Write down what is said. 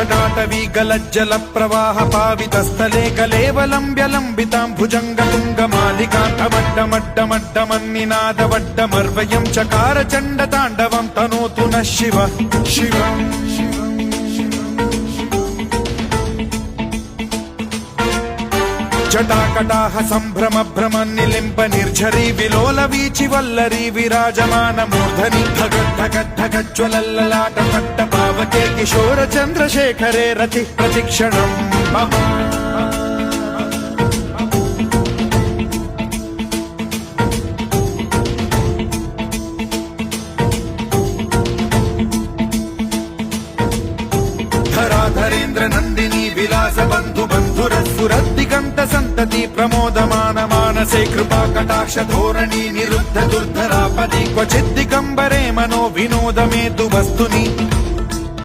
जटाटवी गलज्जल प्रवाह पावितस्थले कलेवलम्ब्य लम्बितां भुजङ्गतुङ्गमालिकान्तमड्डमड्डमड्डमन्निनादवड्डमर्वयं चकार चण्डताण्डवं तनोतु नः शिवः शिवम् जटाकटाह सम्भ्रम भ्रम निलिम्ब निर्झरी विलोल वीचि वल्लरी विराजमान मूर्धनि धगद्धगद्धगज्ज्वलल्ललाट पट्ट पावके किशोर चन्द्रशेखरे रति प्रतिक्षणम् मम धराधरेन्द्र नन्दिनी विलास बन्धु बन्धुरस्फुरद्दिगन्त सन्तति प्रमोदमान मानसे कृपा कटाक्ष धोरणी निरुद्ध दुर्धरापदि क्वचिद्दिगम्बरे मनो विनोद मेतु वस्तुनि